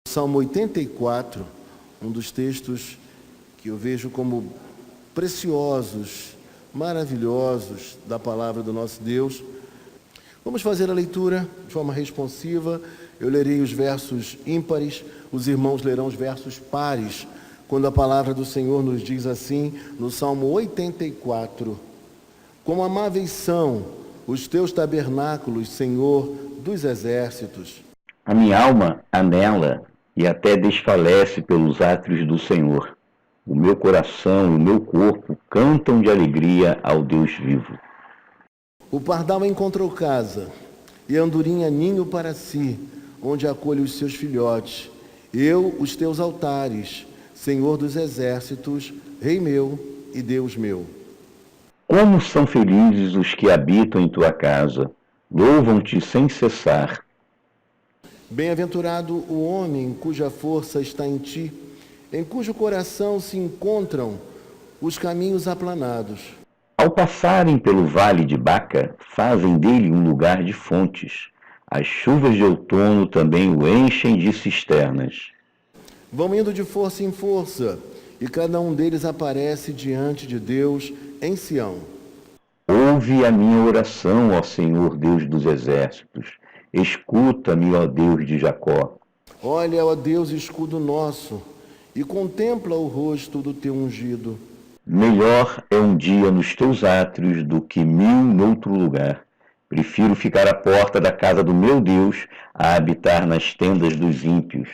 Salmo 84, um dos textos que eu vejo como preciosos, maravilhosos da palavra do nosso Deus. Vamos fazer a leitura de forma responsiva. Eu lerei os versos ímpares, os irmãos lerão os versos pares, quando a palavra do Senhor nos diz assim, no Salmo 84, como amáveis são os teus tabernáculos, Senhor dos exércitos. A minha alma anela e até desfalece pelos átrios do Senhor. O meu coração e o meu corpo cantam de alegria ao Deus vivo. O pardal encontrou casa, e a andorinha ninho para si, onde acolhe os seus filhotes. Eu, os teus altares, Senhor dos exércitos, Rei meu e Deus meu. Como são felizes os que habitam em tua casa, louvam-te sem cessar. Bem-aventurado o homem cuja força está em ti, em cujo coração se encontram os caminhos aplanados. Ao passarem pelo vale de Baca, fazem dele um lugar de fontes. As chuvas de outono também o enchem de cisternas. Vão indo de força em força, e cada um deles aparece diante de Deus em Sião. Ouve a minha oração, ó Senhor Deus dos exércitos. Escuta-me, ó Deus de Jacó. Olha, ó Deus, escudo nosso, e contempla o rosto do teu ungido. Melhor é um dia nos teus átrios do que 1000 noutro lugar. Prefiro ficar à porta da casa do meu Deus a habitar nas tendas dos ímpios.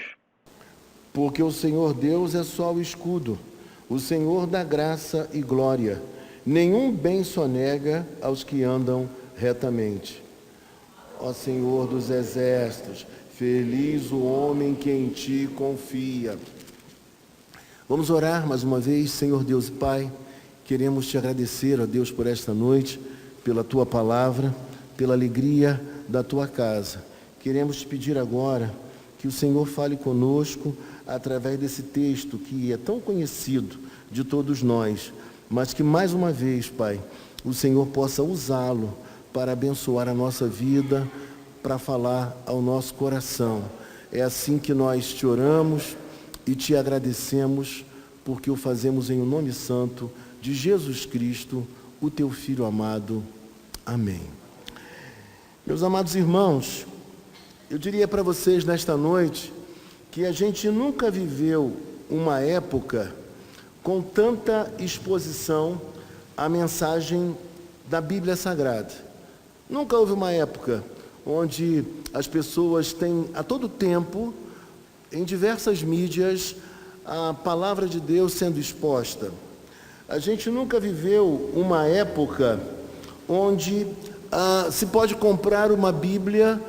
Porque o Senhor Deus é só o escudo, o Senhor dá graça e glória. Nenhum bem sonega aos que andam retamente. Ó Senhor dos exércitos, feliz o homem que em ti confia. Vamos orar mais uma vez. Senhor Deus e Pai, queremos te agradecer, ó Deus, por esta noite, pela tua palavra, pela alegria da tua casa. Queremos te pedir agora que o Senhor fale conosco através desse texto que é tão conhecido de todos nós, mas que mais uma vez, Pai, o Senhor possa usá-lo para abençoar a nossa vida, para falar ao nosso coração. É assim que nós te oramos e te agradecemos, porque o fazemos em o nome santo de Jesus Cristo, o teu Filho amado. Amém. Meus amados irmãos, eu diria para vocês nesta noite que a gente nunca viveu uma época com tanta exposição à mensagem da Bíblia Sagrada. Nunca houve uma época onde as pessoas têm a todo tempo, em diversas mídias, a palavra de Deus sendo exposta. A gente nunca viveu uma época onde se pode comprar uma Bíblia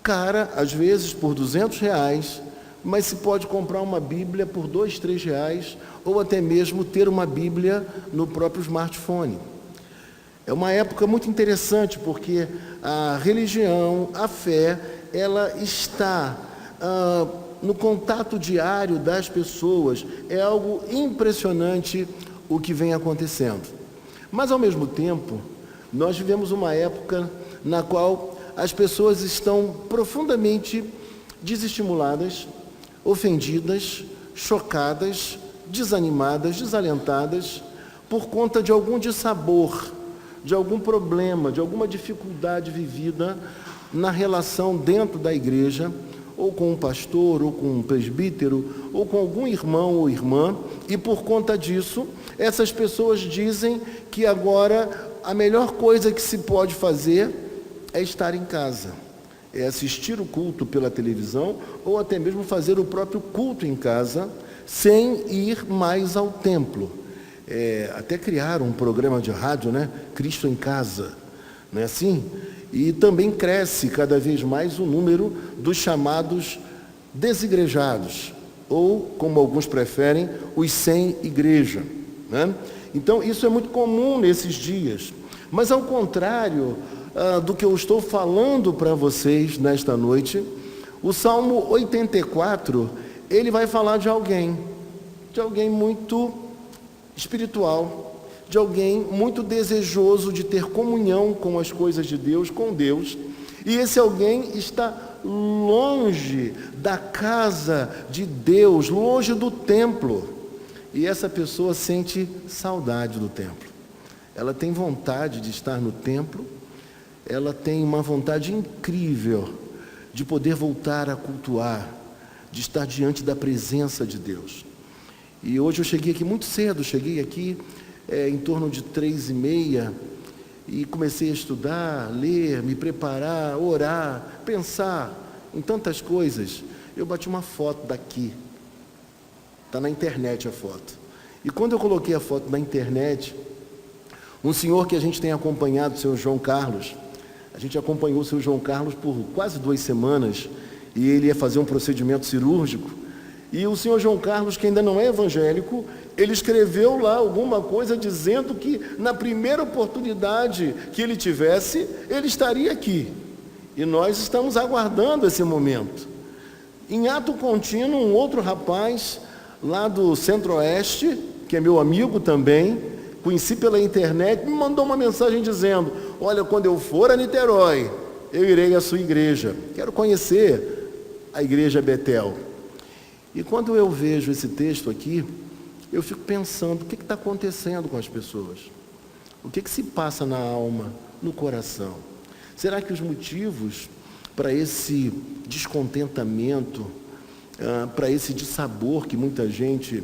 cara, às vezes por R$200, mas se pode comprar uma Bíblia por R$2, R$3, ou até mesmo ter uma Bíblia no próprio smartphone. É uma época muito interessante, porque a religião, a fé, ela está no contato diário das pessoas. É algo impressionante o que vem acontecendo. Mas, ao mesmo tempo, nós vivemos uma época na qual as pessoas estão profundamente desestimuladas, ofendidas, chocadas, desanimadas, desalentadas, por conta de algum dissabor, de algum problema, de alguma dificuldade vivida na relação dentro da igreja, ou com um pastor, ou com um presbítero, ou com algum irmão ou irmã, e por conta disso, essas pessoas dizem que agora a melhor coisa que se pode fazer é estar em casa, é assistir o culto pela televisão, ou até mesmo fazer o próprio culto em casa, sem ir mais ao templo. Até criaram um programa de rádio, né? Cristo em Casa, não é assim? E também cresce cada vez mais o número dos chamados desigrejados, ou, como alguns preferem, os sem igreja, né? Então, isso é muito comum nesses dias. Mas, ao contrário do que eu estou falando para vocês nesta noite, o Salmo 84, ele vai falar de alguém muito espiritual, de alguém muito desejoso de ter comunhão com as coisas de Deus, com Deus, e esse alguém está longe da casa de Deus, longe do templo. E essa pessoa sente saudade do templo. Ela tem vontade de estar no templo, ela tem uma vontade incrível de poder voltar a cultuar, de estar diante da presença de Deus. E hoje eu cheguei aqui muito cedo, cheguei aqui em torno de 3h30 e comecei a estudar, ler, me preparar, orar, pensar em tantas coisas. Eu bati uma foto daqui, está na internet a foto. E quando eu coloquei a foto na internet, um senhor que a gente tem acompanhado, o seu João Carlos, a gente acompanhou o seu João Carlos por quase 2 semanas, e ele ia fazer um procedimento cirúrgico, e o senhor João Carlos, que ainda não é evangélico, ele escreveu lá alguma coisa dizendo que na primeira oportunidade que ele tivesse, ele estaria aqui. E nós estamos aguardando esse momento. Em ato contínuo, um outro rapaz lá do Centro-Oeste, que é meu amigo também, conheci pela internet, me mandou uma mensagem dizendo: olha, quando eu for a Niterói, eu irei à sua igreja, quero conhecer a igreja Betel. E quando eu vejo esse texto aqui, eu fico pensando, o que está acontecendo com as pessoas? O que se passa na alma, no coração? Será que os motivos para esse descontentamento, para esse dissabor que muita gente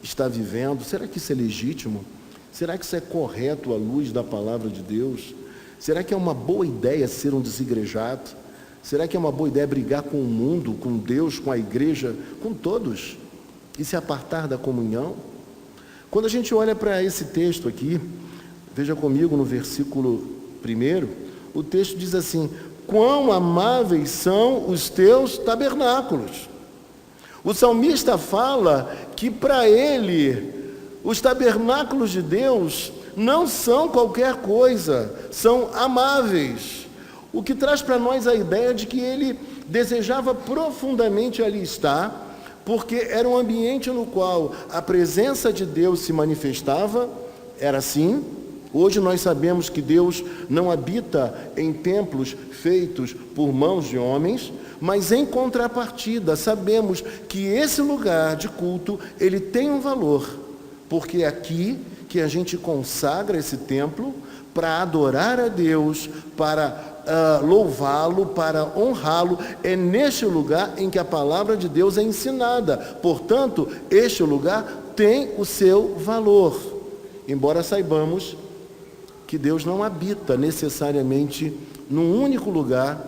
está vivendo, será que isso é legítimo? Será que isso é correto à luz da palavra de Deus? Será que é uma boa ideia ser um desigrejado? Será que é uma boa ideia brigar com o mundo, com Deus, com a igreja, com todos, e se apartar da comunhão? Quando a gente olha para esse texto aqui, veja comigo no versículo 1, o texto diz assim: quão amáveis são os teus tabernáculos. O salmista fala que para ele, os tabernáculos de Deus não são qualquer coisa, são amáveis. O que traz para nós a ideia de que ele desejava profundamente ali estar, porque era um ambiente no qual a presença de Deus se manifestava, era assim. Hoje nós sabemos que Deus não habita em templos feitos por mãos de homens, mas em contrapartida sabemos que esse lugar de culto, ele tem um valor, porque é aqui que a gente consagra esse templo para adorar a Deus, para louvá-lo, para honrá-lo. É neste lugar em que a palavra de Deus é ensinada. Portanto, este lugar tem o seu valor. Embora saibamos que Deus não habita necessariamente num único lugar,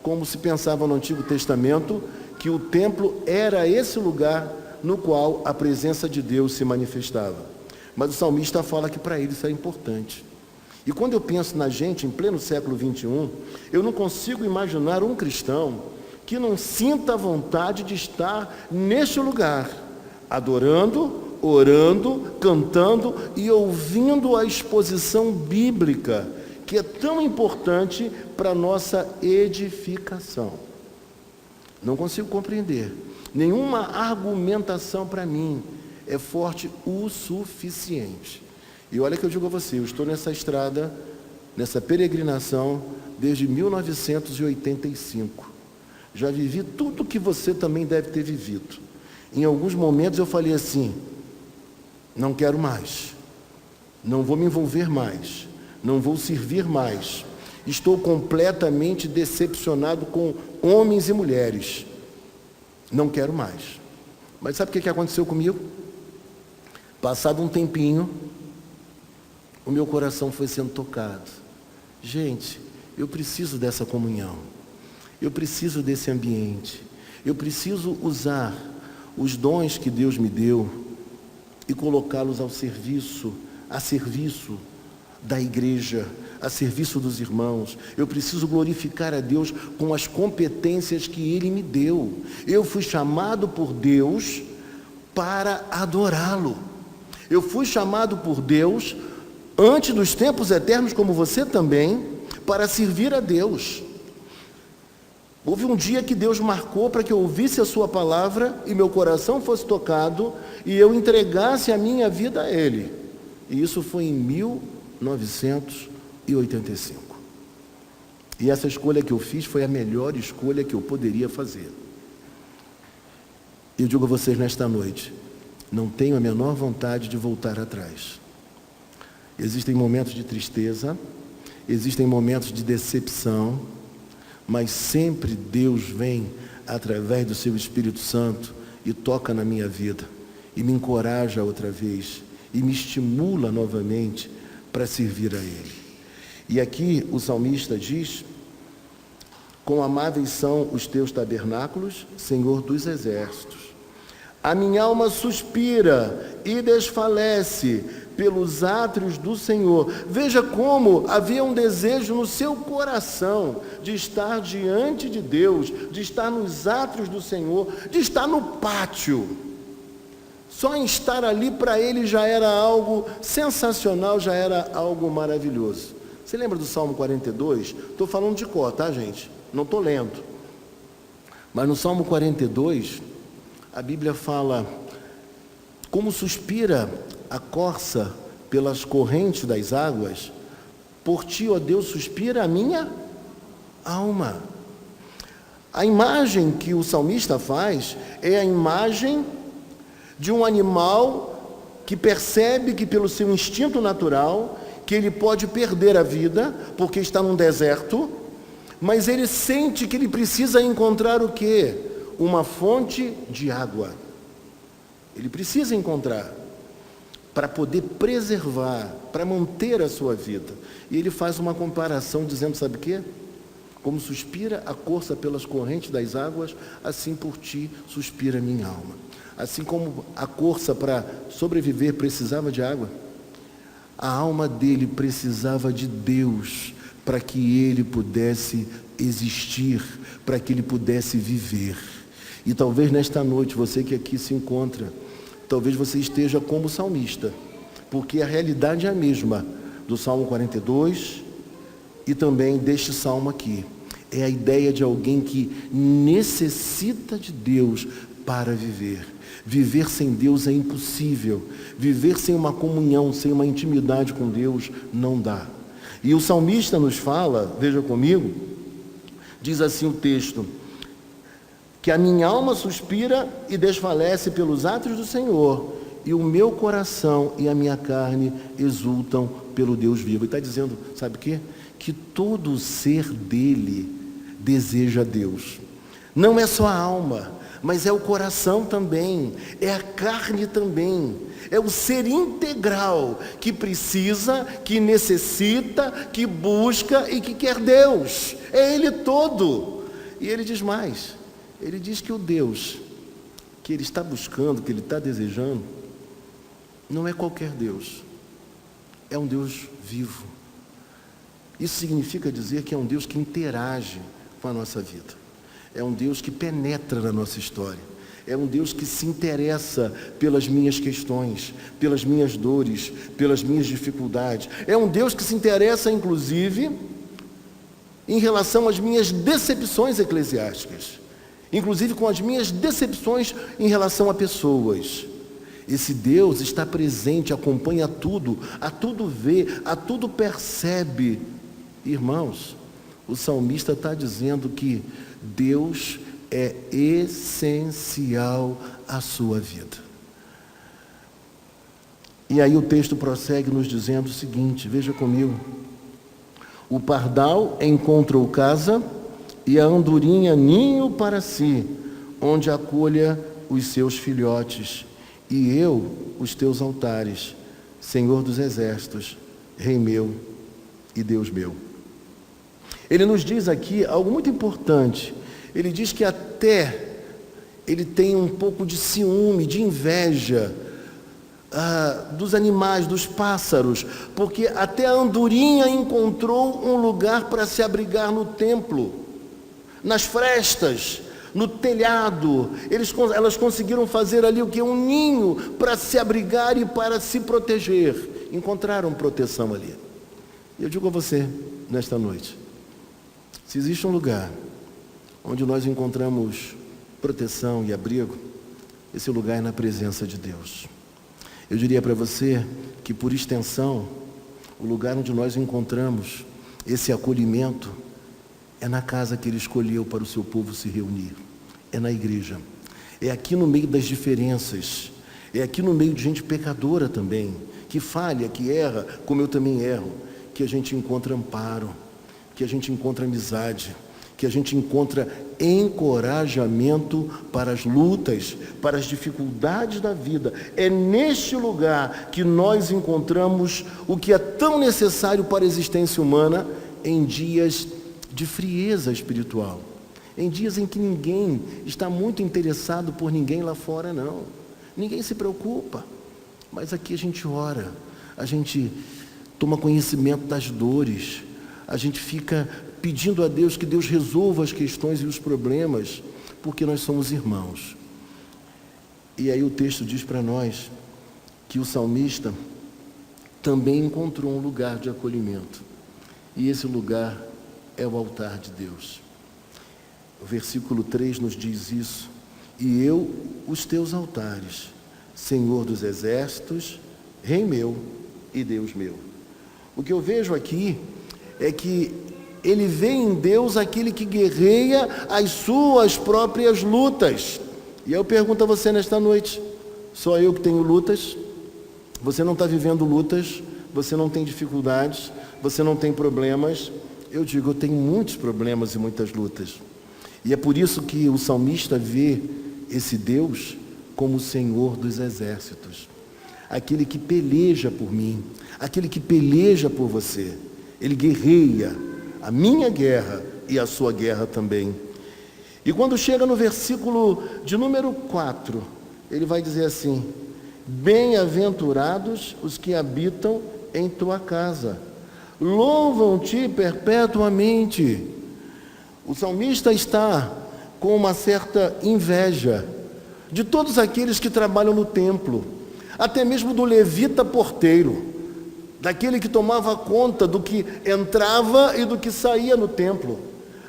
como se pensava no Antigo Testamento, que o templo era esse lugar no qual a presença de Deus se manifestava. Mas o salmista fala que para ele isso é importante. E quando eu penso na gente em pleno século XXI, eu não consigo imaginar um cristão que não sinta a vontade de estar neste lugar, adorando, orando, cantando e ouvindo a exposição bíblica, que é tão importante para a nossa edificação. Não consigo compreender. Nenhuma argumentação para mim é forte o suficiente. E olha que eu digo a você, eu estou nessa estrada, nessa peregrinação, desde 1985. Já vivi tudo que você também deve ter vivido. Em alguns momentos eu falei assim: não quero mais, não vou me envolver mais, não vou servir mais. Estou completamente decepcionado com homens e mulheres. Não quero mais. Mas sabe o que aconteceu comigo? Passado um tempinho, o meu coração foi sendo tocado. Gente, eu preciso dessa comunhão. Eu preciso desse ambiente. Eu preciso usar os dons que Deus me deu e colocá-los ao serviço, a serviço da igreja, a serviço dos irmãos. Eu preciso glorificar a Deus com as competências que Ele me deu. Eu fui chamado por Deus para adorá-lo. Eu fui chamado por Deus, antes dos tempos eternos, como você também, para servir a Deus. Houve um dia que Deus marcou para que eu ouvisse a sua palavra e meu coração fosse tocado e eu entregasse a minha vida a Ele. E isso foi em 1985. E essa escolha que eu fiz foi a melhor escolha que eu poderia fazer. Eu digo a vocês nesta noite, não tenho a menor vontade de voltar atrás. Existem momentos de tristeza, existem momentos de decepção, mas sempre Deus vem através do seu Espírito Santo e toca na minha vida, e me encoraja outra vez, e me estimula novamente para servir a Ele. E aqui o salmista diz: quão amáveis são os teus tabernáculos, Senhor dos exércitos. A minha alma suspira e desfalece pelos átrios do Senhor. Veja como havia um desejo no seu coração de estar diante de Deus, de estar nos átrios do Senhor, de estar no pátio. Só em estar ali para ele já era algo sensacional, já era algo maravilhoso. Você lembra do Salmo 42? Estou falando de cor, tá, gente? Não estou lendo. Mas no Salmo 42, a Bíblia fala: como suspira a corça pelas correntes das águas, por ti, ó Deus, suspira a minha alma. A imagem que o salmista faz é a imagem de um animal que percebe que pelo seu instinto natural, que ele pode perder a vida, porque está num deserto, mas ele sente que ele precisa encontrar o quê? Uma fonte de água. Ele precisa encontrar para poder preservar, para manter a sua vida. E ele faz uma comparação dizendo, sabe o quê? Como suspira a corça pelas correntes das águas, assim por ti suspira a minha alma. Assim como a corça para sobreviver precisava de água, a alma dele precisava de Deus para que ele pudesse existir, para que ele pudesse viver. E talvez nesta noite, você que aqui se encontra, talvez você esteja como salmista, porque a realidade é a mesma do Salmo 42 e também deste salmo aqui. É a ideia de alguém que necessita de Deus para viver. Viver sem Deus é impossível. Viver sem uma comunhão, sem uma intimidade com Deus, não dá. E o salmista nos fala, veja comigo, diz assim o texto: que a minha alma suspira e desfalece pelos átrios do Senhor, e o meu coração e a minha carne exultam pelo Deus vivo. Ele está dizendo, sabe o quê? Que todo o ser dele deseja Deus. Não é só a alma, mas é o coração também, é a carne também, é o ser integral que precisa, que necessita, que busca e que quer Deus. É ele todo. E ele diz mais, ele diz que o Deus que ele está buscando, que ele está desejando, não é qualquer Deus, é um Deus vivo. Isso significa dizer que é um Deus que interage com a nossa vida. É um Deus que penetra na nossa história. É um Deus que se interessa pelas minhas questões, pelas minhas dores, pelas minhas dificuldades. É um Deus que se interessa, inclusive, em relação às minhas decepções eclesiásticas. Inclusive com as minhas decepções em relação a pessoas. Esse Deus está presente, acompanha tudo, a tudo vê, a tudo percebe. Irmãos, o salmista está dizendo que Deus é essencial à sua vida. E aí o texto prossegue nos dizendo o seguinte, veja comigo: o pardal encontrou casa e a andorinha ninho para si, onde acolha os seus filhotes, e eu os teus altares, Senhor dos exércitos, Rei meu e Deus meu. Ele nos diz aqui algo muito importante. Ele diz que até ele tem um pouco de ciúme, de inveja dos animais, dos pássaros, porque até a andorinha encontrou um lugar para se abrigar no templo, nas frestas, no telhado. Elas conseguiram fazer ali o que? Um ninho para se abrigar e para se proteger. Encontraram proteção ali. Eu digo a você, nesta noite, se existe um lugar onde nós encontramos proteção e abrigo, esse lugar é na presença de Deus. Eu diria para você que, por extensão, o lugar onde nós encontramos esse acolhimento É na casa que Ele escolheu para o seu povo se reunir. É na igreja. É aqui no meio das diferenças. É aqui no meio de gente pecadora também, que falha, que erra, como eu também erro, que a gente encontra amparo, que a gente encontra amizade, que a gente encontra encorajamento para as lutas, para as dificuldades da vida. É neste lugar que nós encontramos o que é tão necessário para a existência humana em dias de frieza espiritual, em dias em que ninguém está muito interessado por ninguém lá fora, não. Ninguém se preocupa, mas aqui a gente ora, a gente toma conhecimento das dores, a gente fica pedindo a Deus que Deus resolva as questões e os problemas, porque nós somos irmãos. E aí o texto diz para nós que o salmista também encontrou um lugar de acolhimento, e esse lugar é o altar de Deus. O versículo 3 nos diz isso: e eu, os teus altares, Senhor dos exércitos, Rei meu e Deus meu. O que eu vejo aqui é que ele vê em Deus aquele que guerreia as suas próprias lutas. E eu pergunto a você nesta noite: só eu que tenho lutas? Você não está vivendo lutas? Você não tem dificuldades? Você não tem problemas? Eu digo, eu tenho muitos problemas e muitas lutas. E é por isso que o salmista vê esse Deus como o Senhor dos exércitos, aquele que peleja por mim, aquele que peleja por você. Ele guerreia a minha guerra e a sua guerra também. E quando chega no versículo de número 4, ele vai dizer assim: bem-aventurados os que habitam em tua casa, louvam-te perpetuamente. O salmista está com uma certa inveja de todos aqueles que trabalham no templo, até mesmo do levita porteiro, daquele que tomava conta do que entrava e do que saía no templo,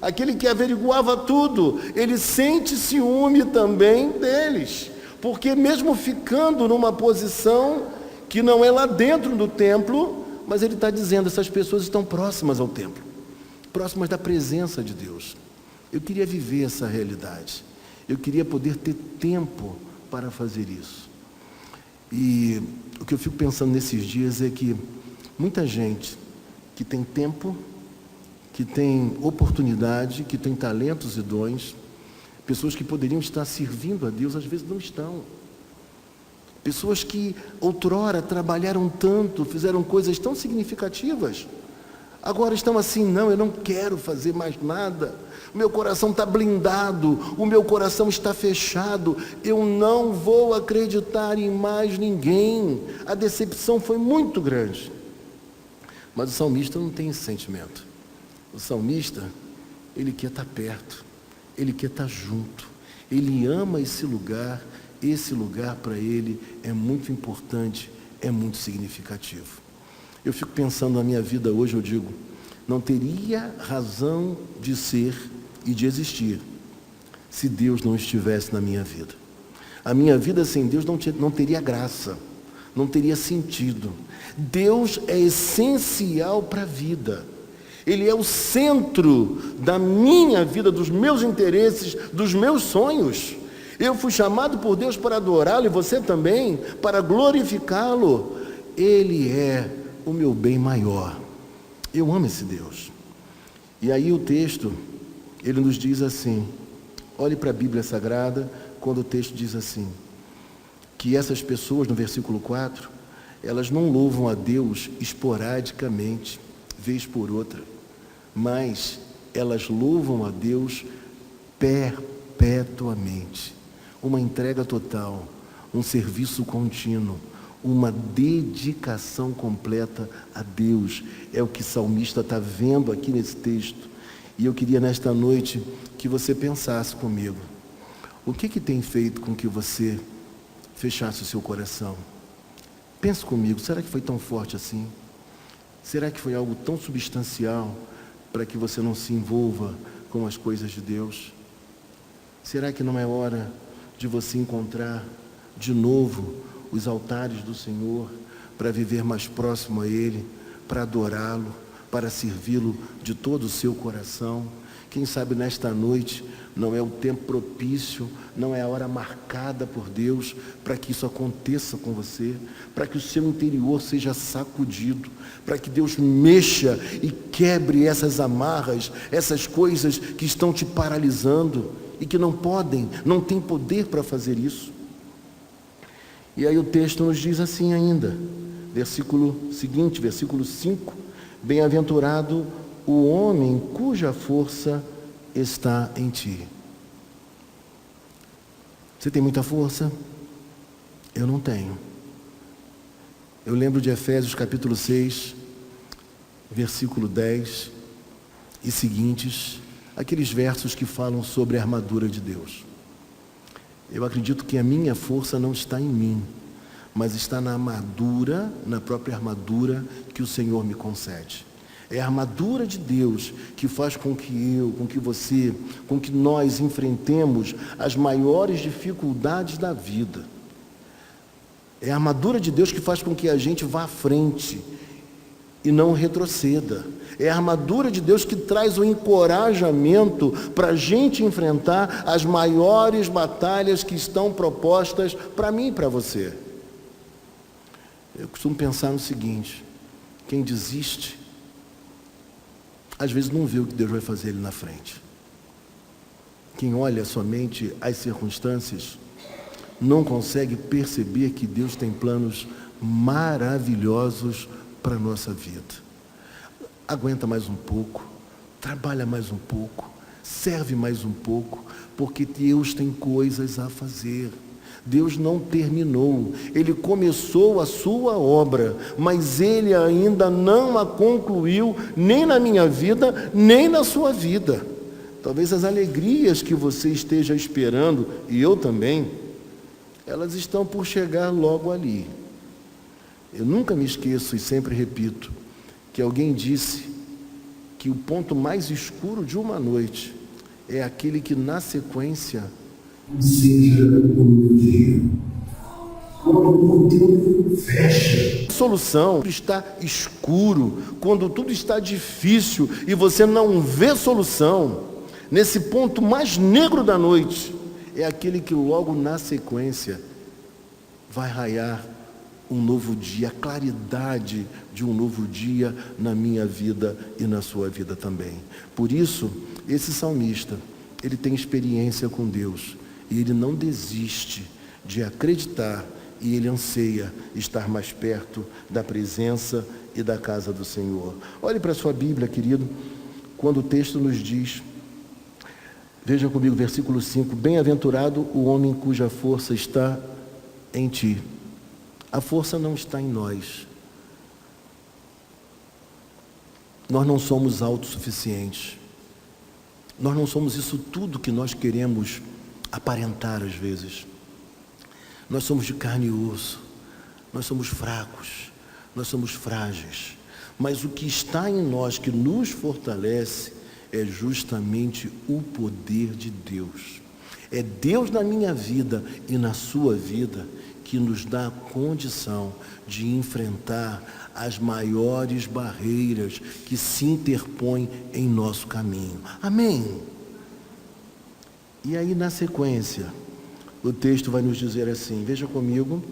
aquele que averiguava tudo. Ele sente ciúme também deles, porque mesmo ficando numa posição que não é lá dentro do templo, mas ele está dizendo, essas pessoas estão próximas ao templo, próximas da presença de Deus. Eu queria viver essa realidade, eu queria poder ter tempo para fazer isso. E o que eu fico pensando nesses dias é que muita gente que tem tempo, que tem oportunidade, que tem talentos e dons, pessoas que poderiam estar servindo a Deus, às vezes não estão. Pessoas que outrora trabalharam tanto, fizeram coisas tão significativas, agora estão assim: não, eu não quero fazer mais nada, o meu coração está blindado, o meu coração está fechado, eu não vou acreditar em mais ninguém. A decepção foi muito grande. Mas o salmista não tem esse sentimento. O salmista, ele quer estar perto, ele quer estar junto, ele ama esse lugar para ele é muito importante, é muito significativo. Eu fico pensando na minha vida hoje, eu digo, não teria razão de ser e de existir se Deus não estivesse na minha vida. A minha vida sem Deus não teria graça, não teria sentido. Deus é essencial para a vida. Ele é o centro da minha vida, dos meus interesses, dos meus sonhos. Eu fui chamado por Deus para adorá-lo, e você também, para glorificá-lo. Ele é o meu bem maior. Eu amo esse Deus. E aí o texto, ele nos diz assim, olhe para a Bíblia Sagrada, quando o texto diz assim, que essas pessoas, no versículo 4, elas não louvam a Deus esporadicamente, vez por outra, mas elas louvam a Deus perpetuamente. Uma entrega total, um serviço contínuo, uma dedicação completa a Deus. É o que o salmista está vendo aqui nesse texto. E eu queria nesta noite que você pensasse comigo. O que tem feito com que você fechasse o seu coração? Pense comigo, será que foi tão forte assim? Será que foi algo tão substancial para que você não se envolva com as coisas de Deus? Será que não é hora de você encontrar de novo os altares do Senhor para viver mais próximo a Ele, para adorá-lo, para servi-lo de todo o seu coração? Quem sabe nesta noite não é o tempo propício, não é a hora marcada por Deus para que isso aconteça com você, para que o seu interior seja sacudido, para que Deus mexa e quebre essas amarras, essas coisas que estão te paralisando e que não têm poder para fazer isso. E aí o texto nos diz assim ainda, versículo seguinte, versículo 5, bem-aventurado o homem cuja força está em ti. Você tem muita força? Eu não tenho. Eu lembro de Efésios capítulo 6, versículo 10 e seguintes, aqueles versos que falam sobre a armadura de Deus. Eu acredito que a minha força não está em mim, mas está na armadura, na própria armadura que o Senhor me concede. É a armadura de Deus que faz com que eu, com que você, com que nós enfrentemos as maiores dificuldades da vida. É a armadura de Deus que faz com que a gente vá à frente e não retroceda. É a armadura de Deus que traz o encorajamento para a gente enfrentar as maiores batalhas que estão propostas para mim e para você. Eu costumo pensar no seguinte: quem desiste, às vezes não vê o que Deus vai fazer ali na frente. Quem olha somente as circunstâncias, não consegue perceber que Deus tem planos maravilhosos para a nossa vida. Aguenta mais um pouco, trabalha mais um pouco, serve mais um pouco, porque Deus tem coisas a fazer. Deus não terminou, Ele começou a sua obra, mas Ele ainda não a concluiu, nem na minha vida, nem na sua vida. Talvez as alegrias que você esteja esperando, e eu também, elas estão por chegar logo ali. Eu nunca me esqueço e sempre repito, que alguém disse que o ponto mais escuro de uma noite é aquele que na sequência seja o meu dia. Quando o tempo fecha. A solução está escuro, quando tudo está difícil e você não vê solução, nesse ponto mais negro da noite, é aquele que logo na sequência vai raiar um novo dia, a claridade de um novo dia na minha vida e na sua vida também. Por isso, esse salmista, ele tem experiência com Deus. E ele não desiste de acreditar e ele anseia estar mais perto da presença e da casa do Senhor. Olhe para a sua Bíblia, querido, quando o texto nos diz, veja comigo, versículo 5, bem-aventurado o homem cuja força está em ti. A força não está em nós. Nós não somos autossuficientes. Nós não somos isso tudo que nós queremos aparentar às vezes. Nós somos de carne e osso, nós somos fracos, nós somos frágeis, mas o que está em nós que nos fortalece é justamente o poder de Deus. É Deus na minha vida e na sua vida que nos dá a condição de enfrentar as maiores barreiras que se interpõem em nosso caminho. Amém? E aí, na sequência, o texto vai nos dizer assim, veja comigo,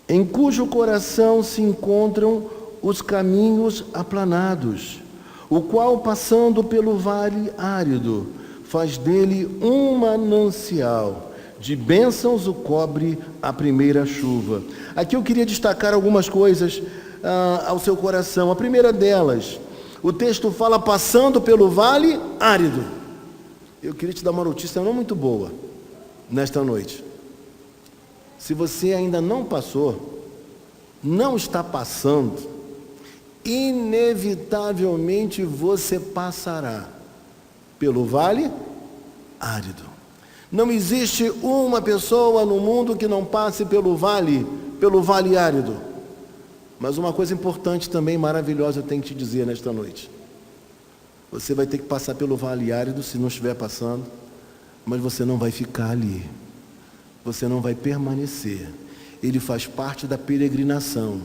em cujo coração se encontram os caminhos aplanados, o qual, passando pelo vale árido, faz dele um manancial, de bênçãos o cobre a primeira chuva. Aqui eu queria destacar algumas coisas ao seu coração. A primeira delas, o texto fala passando pelo vale árido. Eu queria te dar uma notícia não muito boa nesta noite. Se você ainda não passou, não está passando, inevitavelmente você passará pelo vale árido. Não existe uma pessoa no mundo que não passe pelo vale árido. Mas uma coisa importante também, maravilhosa, eu tenho que te dizer nesta noite. Você vai ter que passar pelo vale árido se não estiver passando, mas você não vai ficar ali. Você não vai permanecer. Ele faz parte da peregrinação.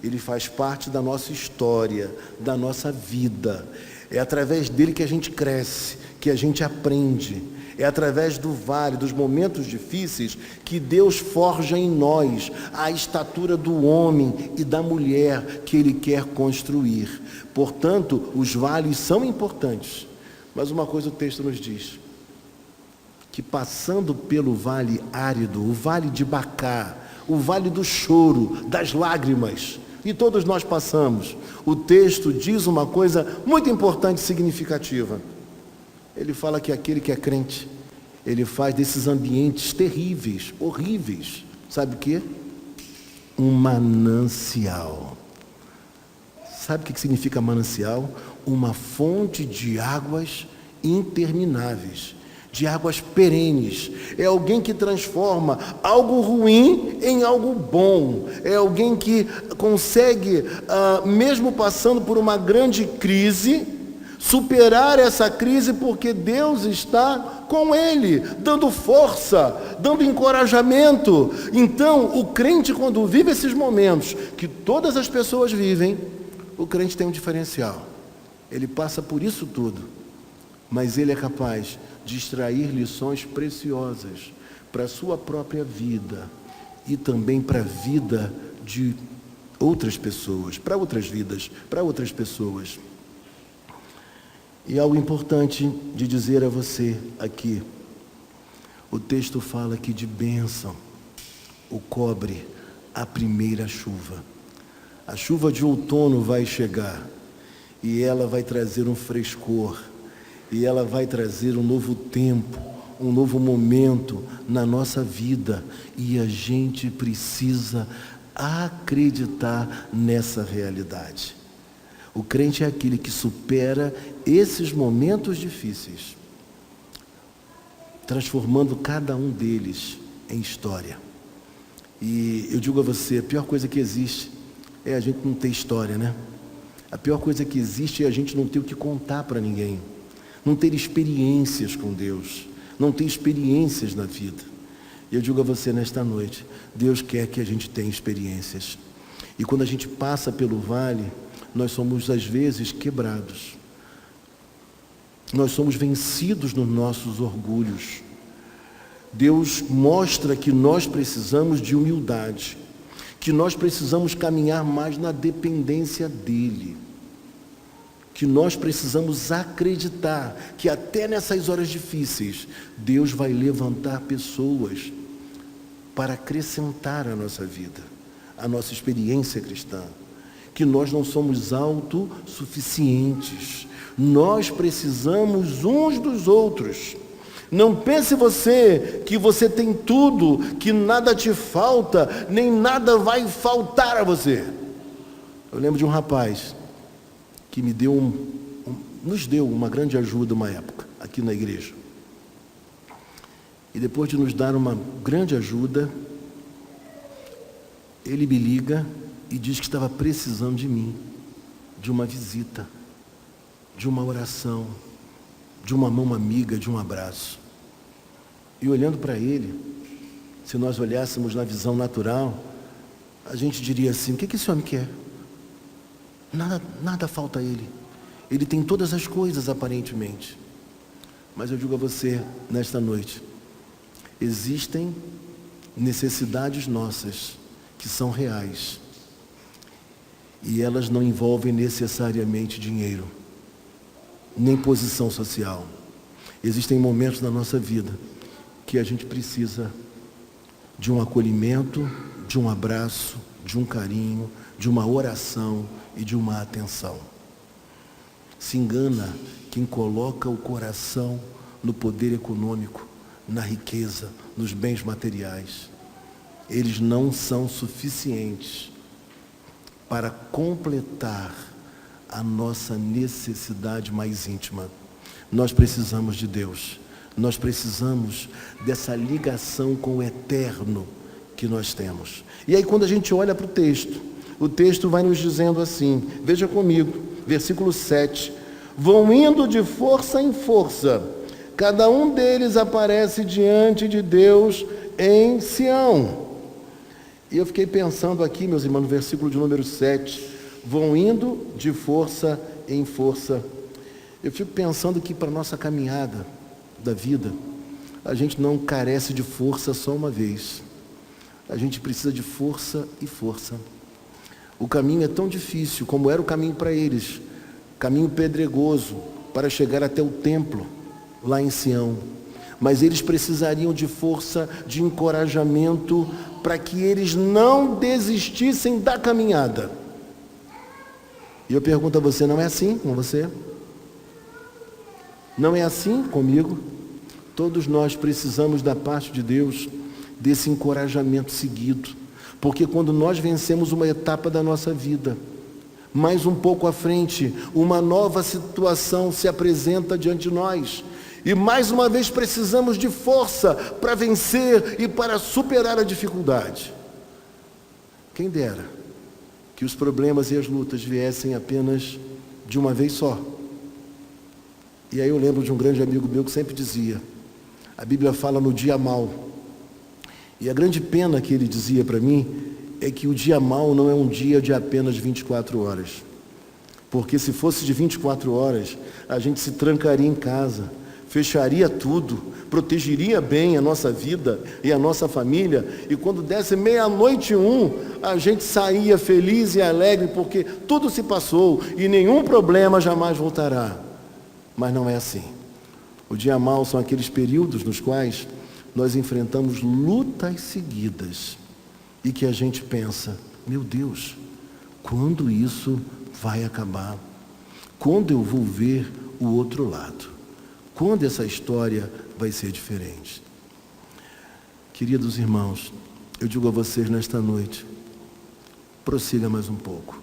Ele faz parte da nossa história, da nossa vida. É através dele que a gente cresce, que a gente aprende. É através do vale, dos momentos difíceis, que Deus forja em nós a estatura do homem e da mulher que Ele quer construir. Portanto, os vales são importantes. Mas uma coisa o texto nos diz, que passando pelo vale árido, o vale de Bacá, o vale do choro, das lágrimas, e todos nós passamos, o texto diz uma coisa muito importante e significativa. Ele fala que aquele que é crente, ele faz desses ambientes terríveis, horríveis, sabe o quê? Um manancial. Sabe o que significa manancial? Uma fonte de águas intermináveis, de águas perenes. É alguém que transforma algo ruim em algo bom. É alguém que consegue, mesmo passando por uma grande crise, superar essa crise porque Deus está com ele, dando força, dando encorajamento. Então, o crente, quando vive esses momentos que todas as pessoas vivem, o crente tem um diferencial. Ele passa por isso tudo, mas ele é capaz de extrair lições preciosas para a sua própria vida e também para a vida de outras pessoas, para outras vidas, para outras pessoas. E algo importante de dizer a você aqui, o texto fala que de bênção o cobre a primeira chuva. A chuva de outono vai chegar e ela vai trazer um frescor, e ela vai trazer um novo tempo, um novo momento na nossa vida, e a gente precisa acreditar nessa realidade. O crente é aquele que supera esses momentos difíceis, transformando cada um deles em história. E eu digo a você, a pior coisa que existe é a gente não ter história, né? A pior coisa que existe é a gente não ter o que contar para ninguém, não ter experiências com Deus, não ter experiências na vida. E eu digo a você nesta noite, Deus quer que a gente tenha experiências. E quando a gente passa pelo vale, nós somos às vezes quebrados. Nós somos vencidos nos nossos orgulhos. Deus mostra que nós precisamos de humildade, que nós precisamos caminhar mais na dependência dEle, que nós precisamos acreditar que até nessas horas difíceis, Deus vai levantar pessoas para acrescentar a nossa vida, a nossa experiência cristã, que nós não somos autossuficientes, nós precisamos uns dos outros. Não pense você que você tem tudo, que nada te falta, nem nada vai faltar a você. Eu lembro de um rapaz que me deu nos deu uma grande ajuda uma época, aqui na igreja. E depois de nos dar uma grande ajuda, ele me liga e diz que estava precisando de mim, de uma visita, de uma oração, de uma mão amiga, de um abraço. E olhando para ele, se nós olhássemos na visão natural, a gente diria assim: o que esse homem quer? Nada falta a ele. Ele tem todas as coisas aparentemente. Mas eu digo a você nesta noite, existem necessidades nossas que são reais. E elas não envolvem necessariamente dinheiro, nem posição social. Existem momentos na nossa vida que a gente precisa de um acolhimento, de um abraço, de um carinho, de uma oração e de uma atenção. Se engana quem coloca o coração no poder econômico, na riqueza, nos bens materiais. Eles não são suficientes para completar a nossa necessidade mais íntima. Nós precisamos de Deus. Nós precisamos dessa ligação com o eterno que nós temos. E aí quando a gente olha para o texto vai nos dizendo assim, veja comigo, versículo 7, vão indo de força em força, cada um deles aparece diante de Deus em Sião. E eu fiquei pensando aqui, meus irmãos, no versículo de número 7, vão indo de força em força. Eu fico pensando que para a nossa caminhada da vida, a gente não carece de força só uma vez. A gente precisa de força e força. O caminho é tão difícil como era o caminho para eles, caminho pedregoso para chegar até o templo lá em Sião. Mas eles precisariam de força, de encorajamento para que eles não desistissem da caminhada. E eu pergunto a você, não é assim com você? Não é assim comigo? Todos nós precisamos da parte de Deus desse encorajamento seguido, porque quando nós vencemos uma etapa da nossa vida, mais um pouco à frente, uma nova situação se apresenta diante de nós, e mais uma vez precisamos de força para vencer e para superar a dificuldade. Quem dera que os problemas e as lutas viessem apenas de uma vez só. E aí eu lembro de um grande amigo meu que sempre dizia, a Bíblia fala no dia mau, e a grande pena que ele dizia para mim é que o dia mau não é um dia de apenas 24 horas. Porque se fosse de 24 horas, a gente se trancaria em casa, fecharia tudo, protegeria bem a nossa vida e a nossa família, e quando desse 00:01, a gente saía feliz e alegre, porque tudo se passou e nenhum problema jamais voltará. Mas não é assim. O dia mau são aqueles períodos nos quais nós enfrentamos lutas seguidas e que a gente pensa, meu Deus, quando isso vai acabar? Quando eu vou ver o outro lado? Quando essa história vai ser diferente? Queridos irmãos, eu digo a vocês nesta noite, prossiga mais um pouco.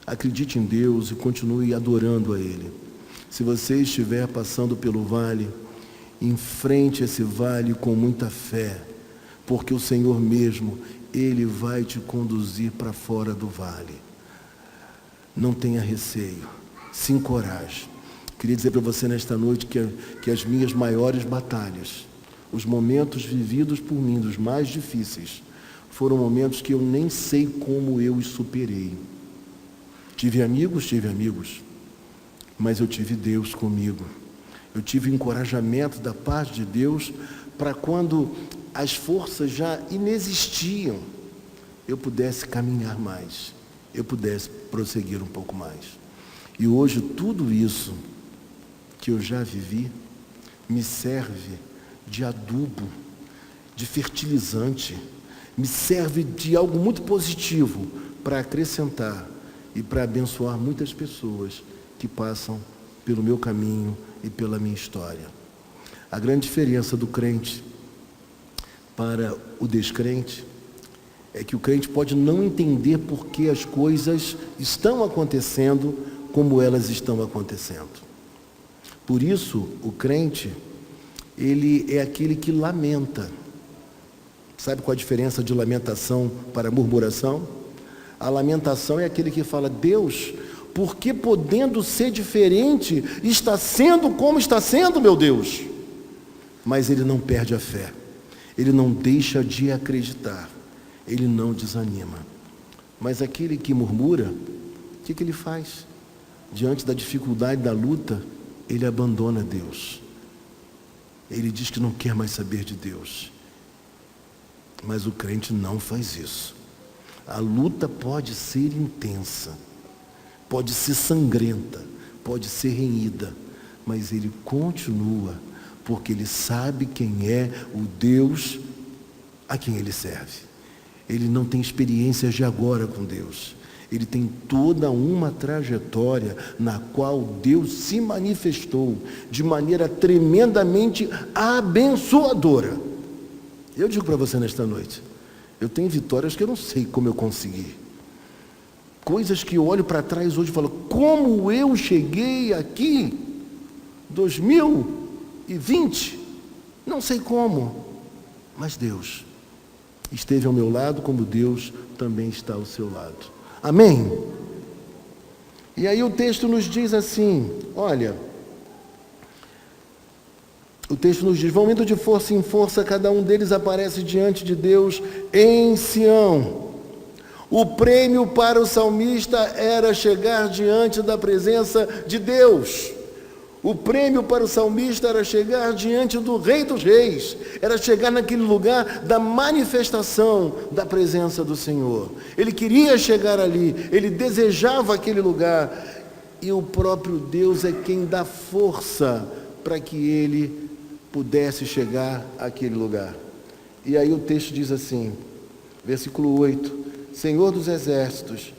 Acredite em Deus e continue adorando a Ele. Se você estiver passando pelo vale, enfrente esse vale com muita fé, porque o Senhor mesmo, Ele vai te conduzir para fora do vale. Não tenha receio, se encoraje. Queria dizer para você nesta noite que as minhas maiores batalhas, os momentos vividos por mim, dos mais difíceis, foram momentos que eu nem sei como eu os superei. Tive amigos, mas eu tive Deus comigo. Eu tive encorajamento da parte de Deus para quando as forças já inexistiam, eu pudesse caminhar mais, eu pudesse prosseguir um pouco mais. E hoje tudo isso que eu já vivi me serve de adubo, de fertilizante, me serve de algo muito positivo para acrescentar e para abençoar muitas pessoas que passam pelo meu caminho e pela minha história. A grande diferença do crente para o descrente é que o crente pode não entender por que as coisas estão acontecendo como elas estão acontecendo. Por isso, o crente, ele é aquele que lamenta. Sabe qual a diferença de lamentação para murmuração? A lamentação é aquele que fala, Deus, porque podendo ser diferente, está sendo como está sendo, meu Deus. Mas ele não perde a fé, ele não deixa de acreditar, ele não desanima. Mas aquele que murmura, o que ele faz? Diante da dificuldade da luta, ele abandona Deus. Ele diz que não quer mais saber de Deus. Mas o crente não faz isso. A luta pode ser intensa, pode ser sangrenta, pode ser renhida, mas ele continua, porque ele sabe quem é o Deus a quem ele serve. Ele não tem experiências de agora com Deus. Ele tem toda uma trajetória na qual Deus se manifestou de maneira tremendamente abençoadora. Eu digo para você nesta noite, eu tenho vitórias que eu não sei como eu consegui. Coisas que eu olho para trás hoje e falo, como eu cheguei aqui, 2020, não sei como, mas Deus esteve ao meu lado, como Deus também está ao seu lado. Amém? E aí o texto nos diz assim, olha, o texto nos diz, vão indo de força em força, cada um deles aparece diante de Deus em Sião. O prêmio para o salmista era chegar diante da presença de Deus. O prêmio para o salmista era chegar diante do Rei dos Reis, era chegar naquele lugar da manifestação da presença do Senhor. Ele queria chegar ali, ele desejava aquele lugar, e o próprio Deus é quem dá força para que ele pudesse chegar àquele lugar. E aí o texto diz assim, versículo 8: Senhor dos exércitos,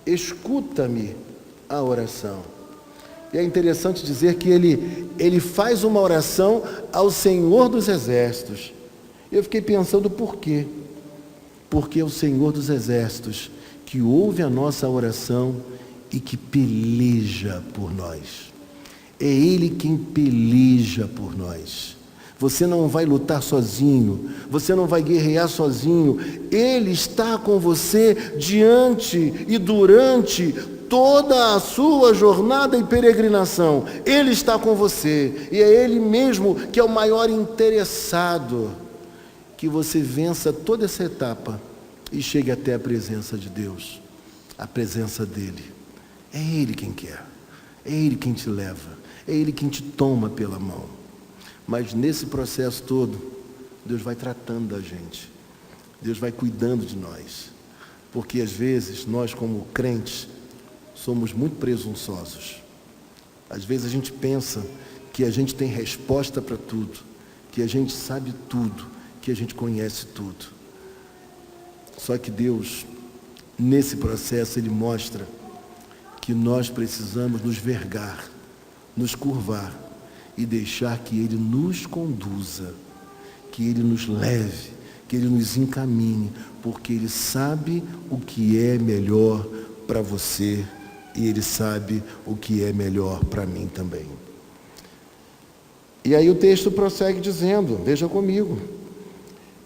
escuta-me a oração. E é interessante dizer que ele faz uma oração ao Senhor dos exércitos. Eu fiquei pensando por quê? Porque é o Senhor dos exércitos que ouve a nossa oração e que peleja por nós. É Ele quem peleja por nós. Você não vai lutar sozinho, você não vai guerrear sozinho. Ele está com você diante e durante toda a sua jornada e peregrinação. Ele está com você, e é Ele mesmo que é o maior interessado que você vença toda essa etapa e chegue até a presença de Deus, a presença dEle. É Ele quem quer, é Ele quem te leva, é Ele quem te toma pela mão. Mas nesse processo todo, Deus vai tratando da gente, Deus vai cuidando de nós, porque às vezes nós, como crentes, somos muito presunçosos. Às vezes a gente pensa que a gente tem resposta para tudo, que a gente sabe tudo, que a gente conhece tudo. Só que Deus, nesse processo, Ele mostra que nós precisamos nos vergar, nos curvar e deixar que Ele nos conduza, que Ele nos leve, que Ele nos encaminhe, porque Ele sabe o que é melhor para você e Ele sabe o que é melhor para mim também. E aí o texto prossegue dizendo, veja comigo: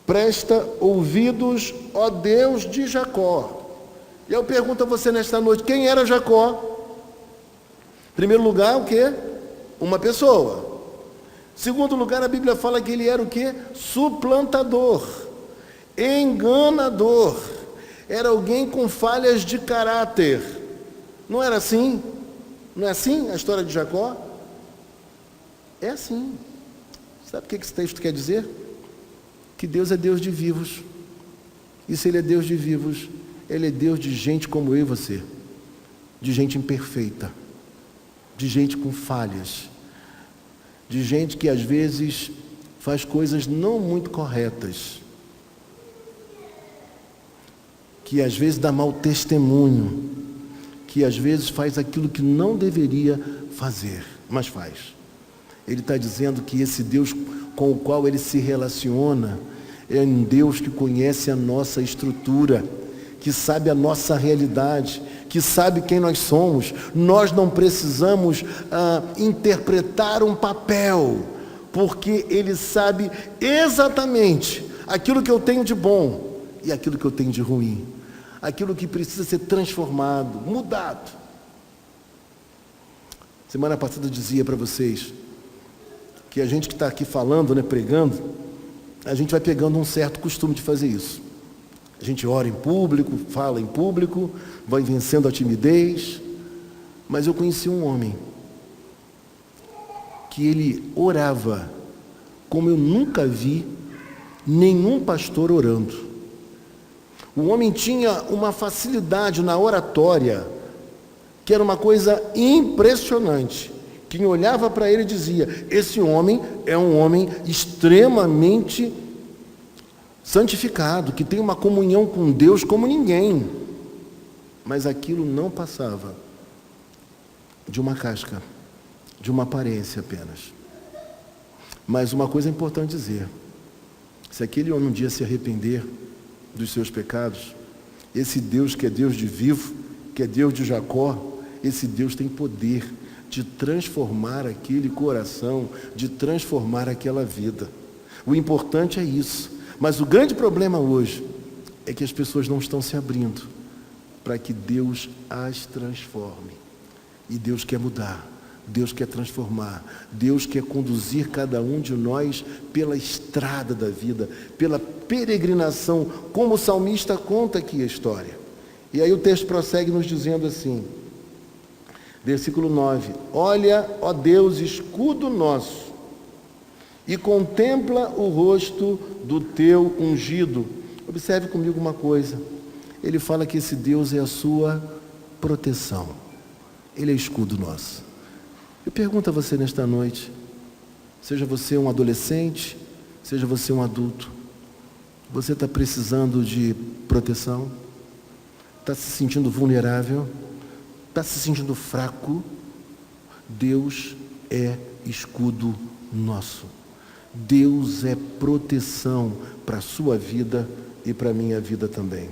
presta ouvidos, ó Deus de Jacó. E eu pergunto a você nesta noite, quem era Jacó? Em primeiro lugar, o quê? Uma pessoa. Em segundo lugar, a Bíblia fala que ele era o quê? Suplantador, enganador, era alguém com falhas de caráter. Não era assim? Não é assim a história de Jacó? É assim. Sabe o que esse texto quer dizer? Que Deus é Deus de vivos. E se Ele é Deus de vivos, Ele é Deus de gente como eu e você, de gente imperfeita, de gente com falhas, de gente que às vezes faz coisas não muito corretas, que às vezes dá mau testemunho, que às vezes faz aquilo que não deveria fazer, mas faz. Ele está dizendo que esse Deus com o qual Ele se relaciona é um Deus que conhece a nossa estrutura, que sabe a nossa realidade, que sabe quem nós somos. Nós não precisamos interpretar um papel, porque Ele sabe exatamente aquilo que eu tenho de bom e aquilo que eu tenho de ruim, aquilo que precisa ser transformado, mudado. Semana passada eu dizia para vocês que a gente que está aqui falando, pregando, a gente vai pegando um certo costume de fazer isso. A gente ora em público, fala em público, vai vencendo a timidez. Mas eu conheci um homem que ele orava como eu nunca vi nenhum pastor orando. O homem tinha uma facilidade na oratória, que era uma coisa impressionante. Quem olhava para ele dizia, esse homem é um homem extremamente santificado, que tem uma comunhão com Deus como ninguém. Mas aquilo não passava de uma casca, de uma aparência apenas. Mas uma coisa é importante dizer: se aquele homem um dia se arrepender dos seus pecados, esse Deus que é Deus de vivo, que é Deus de Jacó, esse Deus tem poder de transformar aquele coração, de transformar aquela vida. O importante é isso. Mas o grande problema hoje é que as pessoas não estão se abrindo para que Deus as transforme. E Deus quer mudar, Deus quer transformar, Deus quer conduzir cada um de nós pela estrada da vida, pela peregrinação, como o salmista conta aqui a história. E aí o texto prossegue nos dizendo assim: Versículo 9: olha, ó Deus, escudo nosso, e contempla o rosto do teu ungido. Observe comigo uma coisa. Ele fala que esse Deus é a sua proteção. Ele é escudo nosso. Eu pergunto a você nesta noite, seja você um adolescente, seja você um adulto, você está precisando de proteção? Está se sentindo vulnerável? Está se sentindo fraco? Deus é escudo nosso. Deus é proteção para a sua vida e para a minha vida também.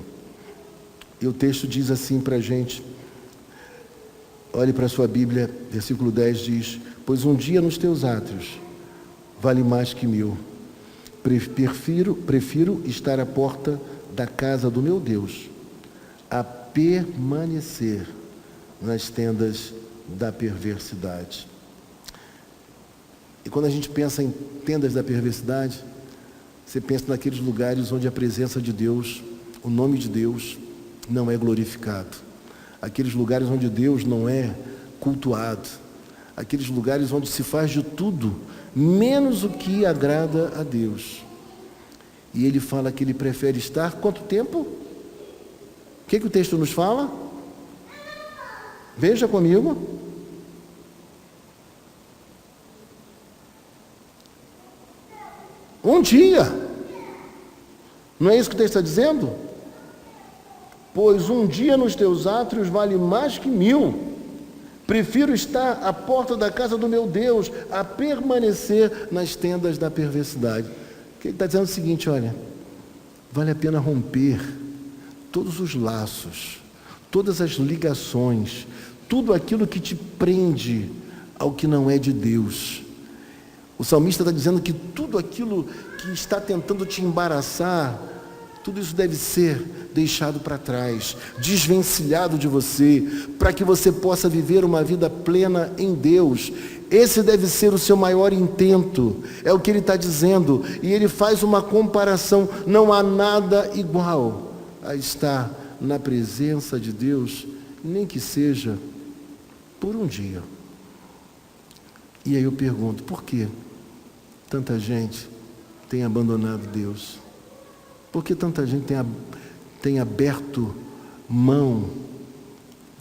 E o texto diz assim para a gente, olhe para a sua Bíblia, versículo 10 diz: pois um dia nos teus átrios vale mais que 1000. Prefiro estar à porta da casa do meu Deus a permanecer nas tendas da perversidade. E quando a gente pensa em tendas da perversidade, você pensa naqueles lugares onde a presença de Deus, o nome de Deus, não é glorificado. Aqueles lugares onde Deus não é cultuado. Aqueles lugares onde se faz de tudo, menos o que agrada a Deus. E ele fala que ele prefere estar quanto tempo? O que o texto nos fala? Veja comigo. Um dia. Não é isso que o texto está dizendo? Pois um dia nos teus átrios vale mais que 1000. Prefiro estar à porta da casa do meu Deus a permanecer nas tendas da perversidade. Ele está dizendo o seguinte, olha, vale a pena romper todos os laços, todas as ligações, tudo aquilo que te prende ao que não é de Deus. O salmista está dizendo que tudo aquilo que está tentando te embaraçar, tudo isso deve ser deixado para trás, desvencilhado de você, para que você possa viver uma vida plena em Deus. Esse deve ser o seu maior intento, é o que ele está dizendo, e ele faz uma comparação. Não há nada igual a estar na presença de Deus, nem que seja por um dia. E aí eu pergunto, por que tanta gente tem abandonado Deus? Por que tanta gente tem aberto mão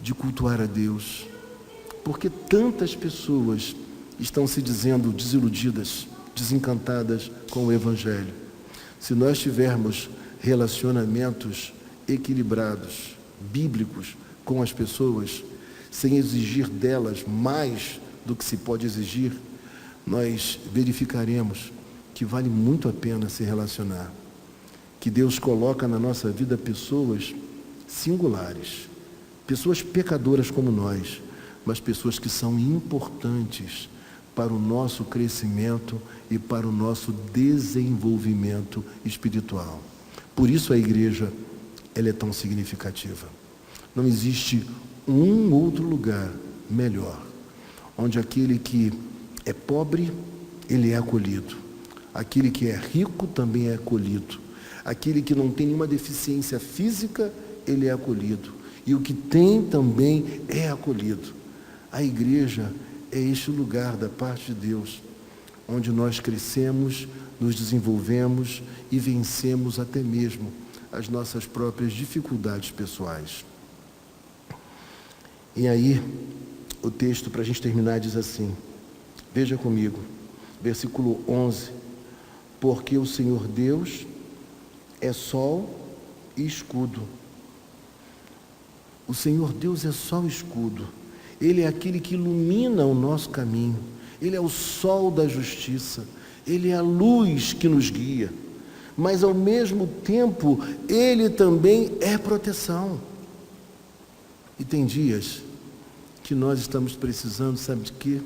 de cultuar a Deus? Por que tantas pessoas estão se dizendo desiludidas, desencantadas com o Evangelho? Se nós tivermos relacionamentos equilibrados, bíblicos com as pessoas, sem exigir delas mais do que se pode exigir, nós verificaremos que vale muito a pena se relacionar. Que Deus coloca na nossa vida pessoas singulares, pessoas pecadoras como nós, mas pessoas que são importantes para o nosso crescimento e para o nosso desenvolvimento espiritual. Por isso a igreja, ela é tão significativa. Não existe um outro lugar melhor, onde aquele que é pobre, ele é acolhido. Aquele que é rico também é acolhido. Aquele que não tem nenhuma deficiência física, ele é acolhido. E o que tem também é acolhido. A igreja é este lugar da parte de Deus, onde nós crescemos, nos desenvolvemos e vencemos até mesmo as nossas próprias dificuldades pessoais. E aí, o texto, para a gente terminar, diz assim, veja comigo, versículo 11, porque o Senhor Deus é sol e escudo. O Senhor Deus é sol e escudo. Ele é aquele que ilumina o nosso caminho. Ele é o sol da justiça. Ele é a luz que nos guia. Mas, ao mesmo tempo, Ele também é proteção. E tem dias que nós estamos precisando, sabe de quê?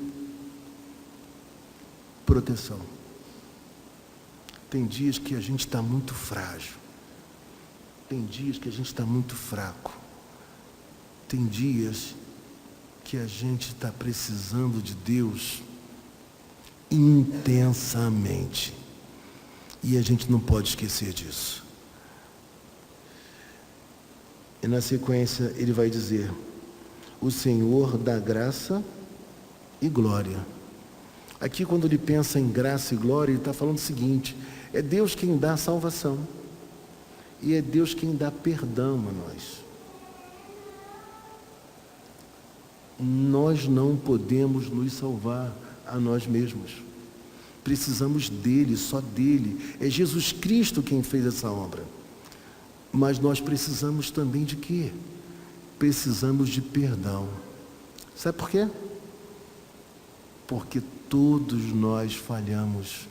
Proteção. Tem dias que a gente está muito frágil. Tem dias que a gente está muito fraco. Tem dias que a gente está precisando de Deus intensamente. E a gente não pode esquecer disso. E na sequência ele vai dizer, o Senhor da graça e glória. Aqui, quando ele pensa em graça e glória, ele está falando o seguinte: é Deus quem dá a salvação e é Deus quem dá perdão a nós. Nós não podemos nos salvar a nós mesmos. Precisamos dele, só dele. É Jesus Cristo quem fez essa obra. Mas nós precisamos também de quê? Precisamos de perdão. Sabe por quê? Porque todos nós falhamos,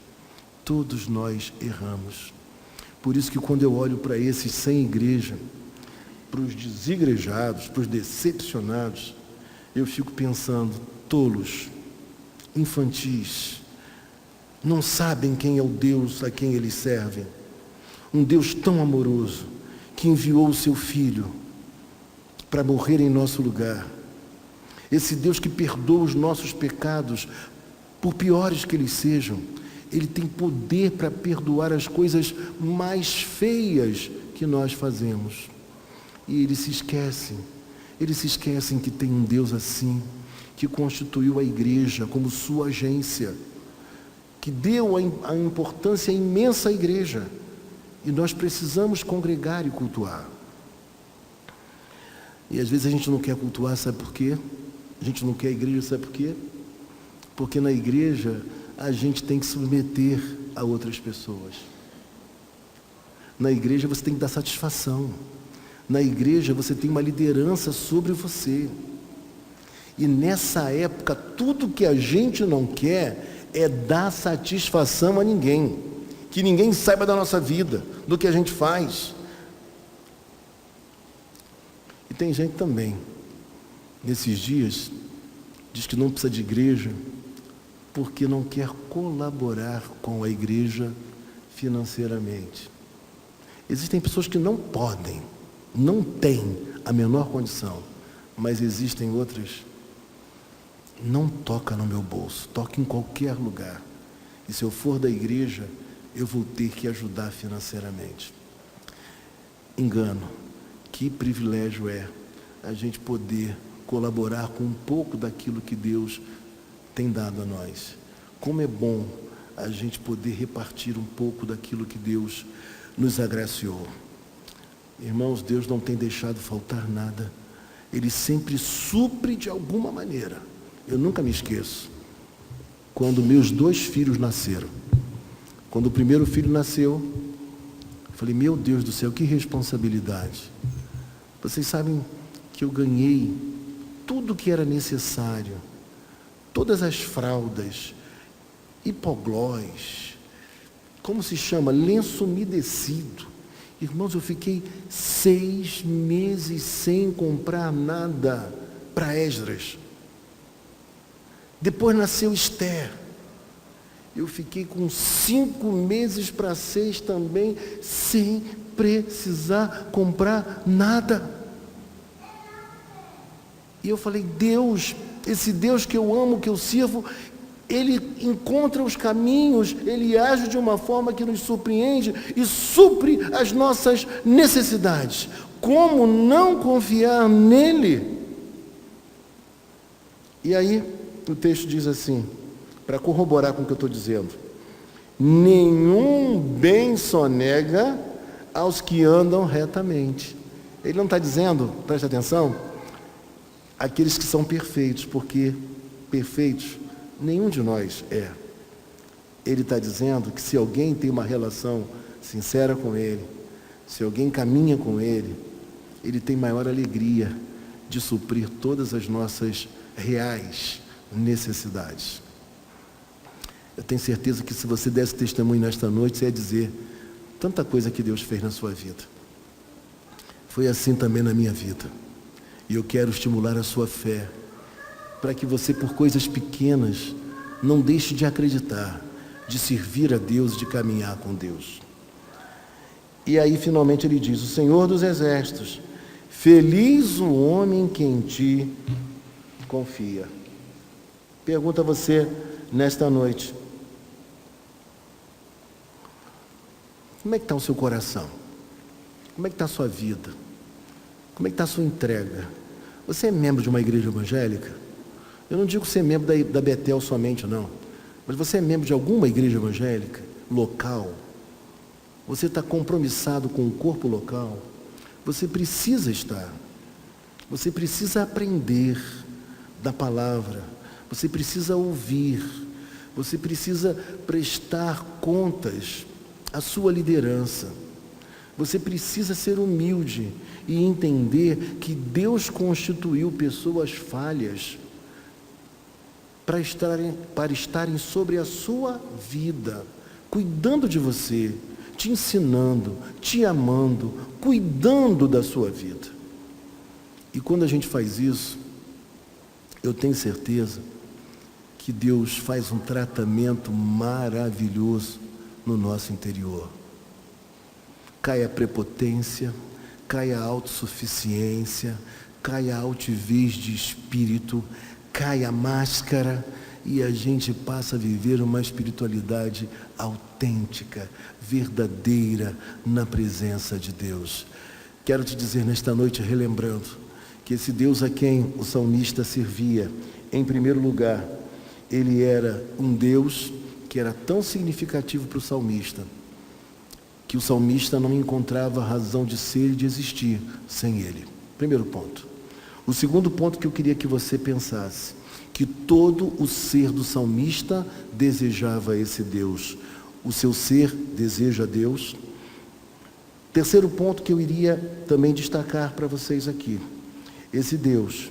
todos nós erramos. Por isso que quando eu olho para esses sem igreja, para os desigrejados, para os decepcionados, eu fico pensando: tolos, infantis, não sabem quem é o Deus a quem eles servem. Um Deus tão amoroso, que enviou o seu Filho para morrer em nosso lugar. Esse Deus que perdoa os nossos pecados, por piores que eles sejam. Ele tem poder para perdoar as coisas mais feias que nós fazemos. E eles se esquecem que tem um Deus assim, que constituiu a igreja como sua agência, que deu a importância imensa à igreja. E nós precisamos congregar e cultuar. E às vezes a gente não quer cultuar, sabe por quê? A gente não quer a igreja, sabe por quê? Porque na igreja a gente tem que submeter a outras pessoas. Na igreja você tem que dar satisfação. Na igreja você tem uma liderança sobre você. E nessa época, tudo que a gente não quer é dar satisfação a ninguém. Que ninguém saiba da nossa vida, do que a gente faz. E tem gente também, nesses dias, diz que não precisa de igreja, porque não quer colaborar com a igreja financeiramente. Existem pessoas que não podem, não têm a menor condição, mas existem outras: não toca no meu bolso, toca em qualquer lugar. E se eu for da igreja, eu vou ter que ajudar financeiramente. Engano. Que privilégio é a gente poder colaborar com um pouco daquilo que Deus tem dado a nós. Como é bom a gente poder repartir um pouco daquilo que Deus nos agraciou. Irmãos, Deus não tem deixado faltar nada. Ele sempre supre de alguma maneira. Eu nunca me esqueço, quando meus 2 filhos nasceram. Quando o primeiro filho nasceu, eu falei: meu Deus do céu, que responsabilidade. Vocês sabem que eu ganhei tudo que era necessário, todas as fraldas, hipoglós, como se chama? Lenço umedecido. Irmãos, eu fiquei 6 meses sem comprar nada para Esdras. Depois nasceu Esther. Eu fiquei com 5 meses para 6 também, sem precisar comprar nada. E eu falei: Deus, esse Deus que eu amo, que eu sirvo, Ele encontra os caminhos, Ele age de uma forma que nos surpreende e supre as nossas necessidades. Como não confiar nele? E aí, o texto diz assim, para corroborar com o que eu estou dizendo: nenhum bem sonega aos que andam retamente. Ele não está dizendo, preste atenção, aqueles que são perfeitos, porque perfeitos nenhum de nós é. Ele está dizendo que se alguém tem uma relação sincera com Ele, se alguém caminha com Ele, Ele tem maior alegria de suprir todas as nossas reais necessidades. Eu tenho certeza que se você desse testemunho nesta noite, você ia dizer tanta coisa que Deus fez na sua vida. Foi assim também na minha vida. E eu quero estimular a sua fé, para que você, por coisas pequenas, não deixe de acreditar, de servir a Deus, de caminhar com Deus. E aí, finalmente, ele diz: o Senhor dos Exércitos, feliz o homem que em ti confia. Pergunta a você nesta noite: como é que está o seu coração? Como é que está a sua vida? Como é que está a sua entrega? Você é membro de uma igreja evangélica? Eu não digo ser membro da Betel somente, não. Mas você é membro de alguma igreja evangélica local? Você está compromissado com o corpo local? Você precisa estar. Você precisa aprender da palavra. Você precisa ouvir. Você precisa prestar contas à sua liderança. Você precisa ser humilde e entender que Deus constituiu pessoas falhas para estarem sobre a sua vida, cuidando de você, te ensinando, te amando, cuidando da sua vida. E quando a gente faz isso, eu tenho certeza que Deus faz um tratamento maravilhoso no nosso interior. Cai a prepotência, cai a autossuficiência, cai a altivez de espírito, cai a máscara e a gente passa a viver uma espiritualidade autêntica, verdadeira na presença de Deus. Quero te dizer nesta noite, relembrando, que esse Deus a quem o salmista servia, em primeiro lugar, ele era um Deus que era tão significativo para o salmista, que o salmista não encontrava razão de ser e de existir sem ele. Primeiro ponto. O segundo ponto que eu queria que você pensasse, que todo o ser do salmista desejava esse Deus. O seu ser deseja Deus. Terceiro ponto que eu iria também destacar para vocês aqui. Esse Deus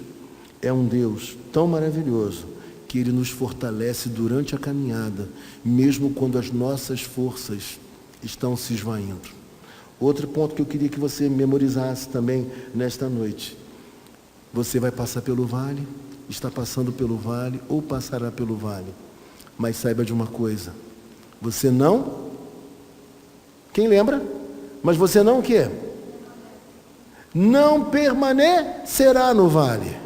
é um Deus tão maravilhoso que Ele nos fortalece durante a caminhada, mesmo quando as nossas forças estão se esvaindo. Outro ponto que eu queria que você memorizasse também nesta noite. Você vai passar pelo vale, está passando pelo vale ou passará pelo vale. Mas saiba de uma coisa, você não... Quem lembra? Mas você não o quê? Não permanecerá no vale.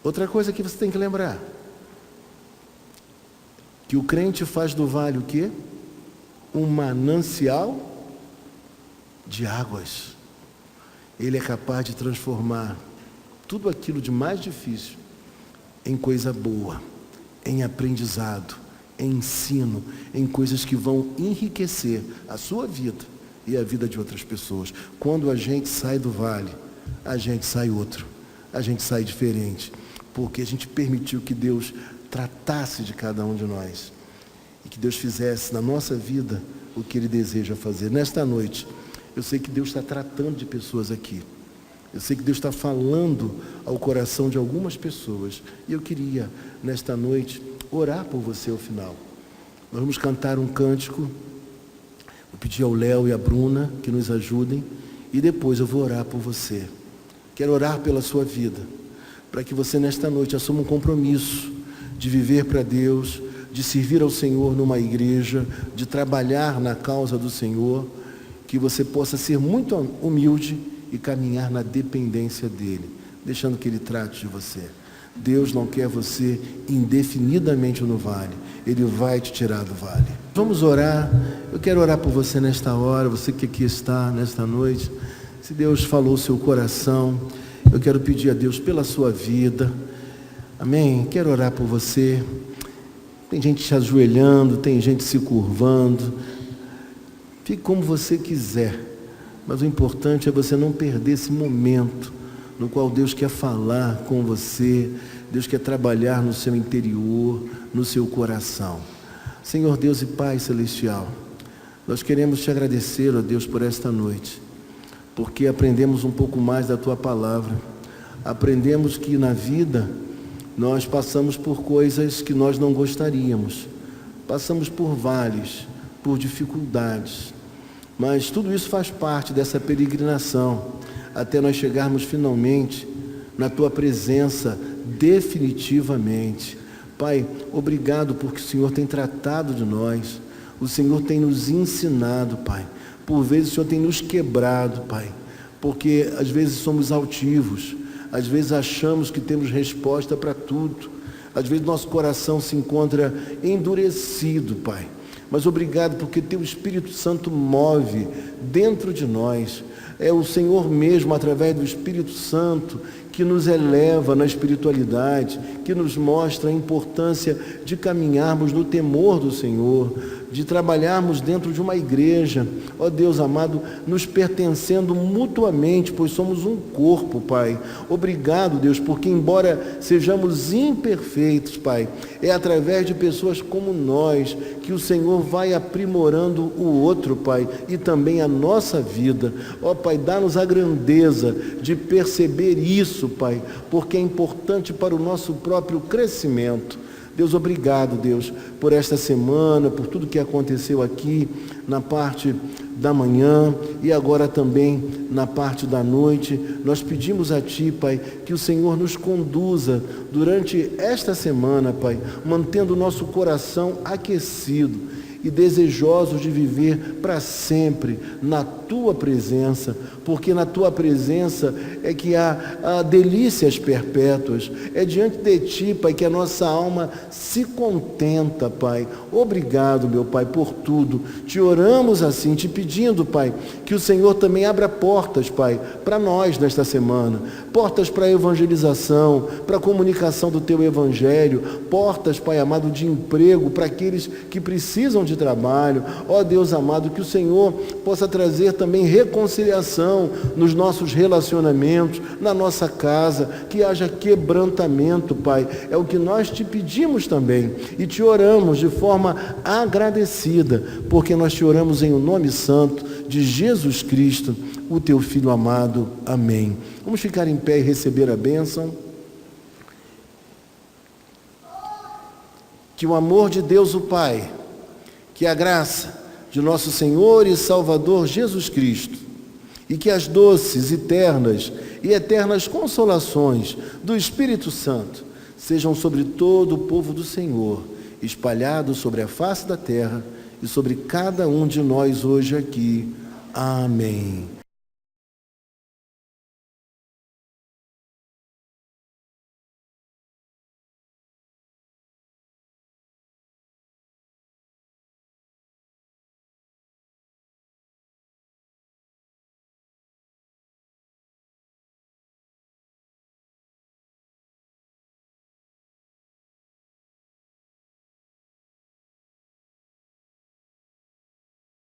Outra coisa que você tem que lembrar, que o crente faz do vale o quê? Um manancial de águas. Ele é capaz de transformar tudo aquilo de mais difícil em coisa boa, em aprendizado, em ensino, em coisas que vão enriquecer a sua vida e a vida de outras pessoas. Quando a gente sai do vale, a gente sai outro, a gente sai diferente, porque a gente permitiu que Deus tratasse de cada um de nós e que Deus fizesse na nossa vida o que Ele deseja fazer. Nesta noite, eu sei que Deus está tratando de pessoas aqui. Eu sei que Deus está falando ao coração de algumas pessoas. E eu queria, nesta noite, orar por você ao final. Nós vamos cantar um cântico. Vou pedir ao Léo e à Bruna que nos ajudem. E depois eu vou orar por você. Quero orar pela sua vida, para que você nesta noite assuma um compromisso de viver para Deus, de servir ao Senhor numa igreja, de trabalhar na causa do Senhor, que você possa ser muito humilde e caminhar na dependência dEle, deixando que Ele trate de você. Deus não quer você indefinidamente no vale, Ele vai te tirar do vale. Vamos orar. Eu quero orar por você nesta hora, você que aqui está nesta noite. Se Deus falou o seu coração, eu quero pedir a Deus pela sua vida. Amém? Quero orar por você. Tem gente se ajoelhando, tem gente se curvando. Fique como você quiser, mas o importante é você não perder esse momento no qual Deus quer falar com você, Deus quer trabalhar no seu interior, no seu coração. Senhor Deus e Pai Celestial, nós queremos te agradecer, ó Deus, por esta noite, porque aprendemos um pouco mais da Tua Palavra, aprendemos que na vida nós passamos por coisas que nós não gostaríamos, passamos por vales, por dificuldades, mas tudo isso faz parte dessa peregrinação, até nós chegarmos finalmente na Tua presença definitivamente. Pai, obrigado porque o Senhor tem tratado de nós, o Senhor tem nos ensinado, Pai. Por vezes o Senhor tem nos quebrado, Pai, porque às vezes somos altivos, às vezes achamos que temos resposta para tudo, às vezes nosso coração se encontra endurecido, Pai. Mas obrigado porque Teu Espírito Santo move dentro de nós. É o Senhor mesmo, através do Espírito Santo, que nos eleva na espiritualidade, que nos mostra a importância de caminharmos no temor do Senhor, de trabalharmos dentro de uma igreja, ó Deus amado, nos pertencendo mutuamente, pois somos um corpo, Pai. Obrigado, Deus, porque embora sejamos imperfeitos, Pai, é através de pessoas como nós que o Senhor vai aprimorando o outro, Pai, e também a nossa vida. Ó Pai, dá-nos a grandeza de perceber isso, Pai, porque é importante para o nosso próprio crescimento. Deus, obrigado, Deus, por esta semana, por tudo que aconteceu aqui na parte da manhã e agora também na parte da noite. Nós pedimos a Ti, Pai, que o Senhor nos conduza durante esta semana, Pai, mantendo o nosso coração aquecido e desejosos de viver para sempre na Tua presença, porque na Tua presença é que há delícias perpétuas. É diante de Ti, Pai, que a nossa alma se contenta, Pai. Obrigado, meu Pai, por tudo. Te oramos assim, te pedindo, Pai, que o Senhor também abra portas, Pai, para nós nesta semana. Portas para a evangelização, para a comunicação do Teu Evangelho. Portas, Pai amado, de emprego para aqueles que precisam de trabalho. Ó Deus amado, que o Senhor possa trazer também reconciliação nos nossos relacionamentos, na nossa casa, que haja quebrantamento, Pai. É o que nós te pedimos também e te oramos de forma agradecida, porque nós te oramos em o nome santo de Jesus Cristo, o Teu Filho amado. Amém. Vamos ficar em pé e receber a bênção. Que o amor de Deus o Pai, que a graça de nosso Senhor e Salvador Jesus Cristo, e que as doces, e eternas consolações do Espírito Santo sejam sobre todo o povo do Senhor, espalhados sobre a face da terra e sobre cada um de nós hoje aqui. Amém.